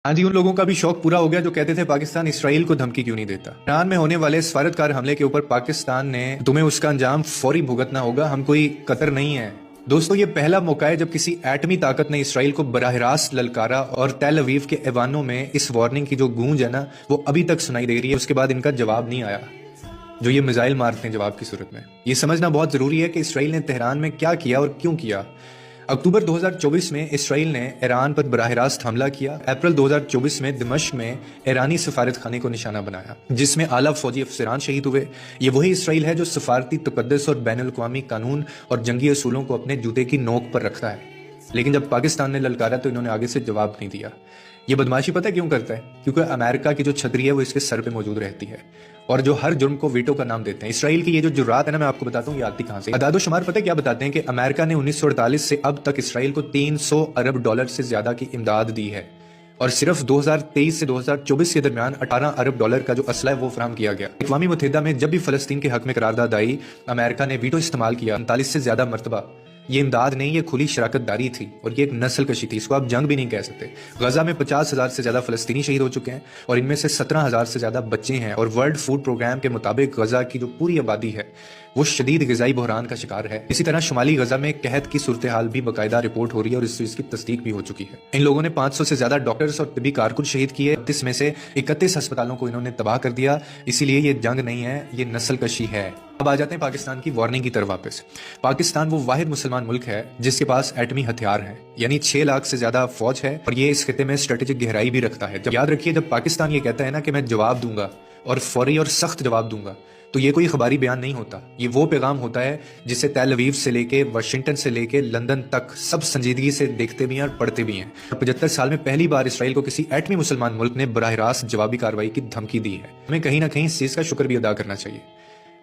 हाँ जी, उन लोगों का भी शौक पूरा हो गया जो कहते थे पाकिस्तान इसराइल को धमकी क्यों नहीं देता। ईरान में होने वाले सफारतकार हमले के ऊपर पाकिस्तान ने तुम्हें उसका अंजाम फौरी भुगतना होगा, हम कोई कतर नहीं है। दोस्तों, ये पहला मौका है जब किसी एटमी ताकत ने इसराइल को बराह रास्त ललकारा और तेल अवीव के ऐवानों में इस वार्निंग की जो गूंज है ना, वो अभी तक सुनाई दे रही है। उसके बाद इनका जवाब नहीं आया जो ये मिसाइल मारते हैं जवाब की सूरत में। ये समझना बहुत जरूरी है कि इसराइल ने तेहरान में क्या किया और क्यों किया। अक्टूबर 2024 में इसराइल ने ईरान पर बराह रास्त हमला किया। अप्रैल 2024 में दिमश्क में ईरानी सफारत खाने को निशाना बनाया जिसमें आला फौजी अफसरान शहीद हुए। ये वही इसराइल है जो सफारती तकद्दुस और बैनुल अक़वामी कानून और जंगी असूलों को अपने जूते की नोक पर रखता है। लेकिन जब पाकिस्तान ने ललकारा तो इन्होंने आगे से जवाब नहीं दिया। ये बदमाशी पता है क्यों करता है? क्योंकि अमेरिका की जो छतरी है वो इसके सर पे मौजूद रहती है और जो हर जुर्म को वीटो का नाम देते हैं। इसराइल की ये जो जुर्रात है ना, मैं आपको बताता हूँ ये आती कहाँ से। अदादो शुमार पता है क्या बताते हैं कि अमेरिका ने 1948 से अब तक इसराइल को 300 अरब डॉलर से ज्यादा की इमदाद दी है और सिर्फ 2023 से 2024 के दरमियान 18 अरब डॉलर का जो असला है वो फराहम किया गया। अक़वामी मुत्तहिदा में जब भी फलस्तीन के हक में करारदाद आई, अमेरिका ने वीटो इस्तेमाल किया 39 से ज्यादा मरतबा। ये इमदाद नहीं, ये खुली शराकत दारी थी और ये एक नस्ल कशी थी। इसको आप जंग भी नहीं कह सकते। गजा में 50,000 से ज्यादा फलस्तीनी शहीद हो चुके हैं और इनमें से 17,000 से ज्यादा बच्चे हैं और वर्ल्ड फूड प्रोग्राम के मुताबिक गजा की जो पूरी आबादी है वो शदीद ग़िज़ाई बहरान का शिकार है। इसी तरह शुमाली गजा में कहत की सूरत हाल भी बाकायदा रिपोर्ट हो रही है और इसकी तस्दीक भी हो चुकी है। इन लोगों ने 500 से ज्यादा डॉक्टर्स और तिबी कारकुन शहीद किए। 30 में से 31 अस्पतालों को इन्होंने तबाह कर दिया। इसीलिए ये जंग नहीं है, ये नस्ल कशी है। अब आ जाते हैं पाकिस्तान की वार्निंग की तरफ वापस। पाकिस्तान वो वाहिद मुसलमान मुल्क है जिसके पास एटमी हथियार हैं, यानी 6 लाख से ज्यादा फौज है और ये इस खिते में स्ट्रेटेजिक गहराई भी रखता है। जब याद रखिए, जब पाकिस्तान ये कहता है ना कि मैं जवाब दूंगा और फौरी और सख्त जवाब दूंगा, तो ये कोई खबारी बयान नहीं होता। ये वो पैगाम होता है जिसे तेल अवीव से लेके वाशिंगटन से लेके लंदन तक सब संजीदगी से देखते भी हैं और पढ़ते भी हैं। 75 साल में पहली बार इसराइल को किसी एटमी मुसलमान मुल्क ने बराह रास्त जवाबी कार्रवाई की धमकी दी है। हमें कहीं ना कहीं इस चीज का शुक्र भी अदा करना चाहिए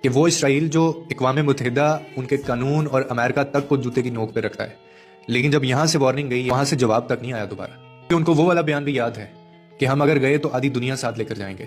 कि वो इसराइल जो अक़वाम मुत्तहिदा, उनके कानून और अमेरिका तक को जूते की नोक पे रखता है, लेकिन जब यहाँ से वार्निंग गई वहां से जवाब तक नहीं आया दोबारा। कि उनको वो वाला बयान भी याद है कि हम अगर गए तो आधी दुनिया साथ लेकर जाएंगे।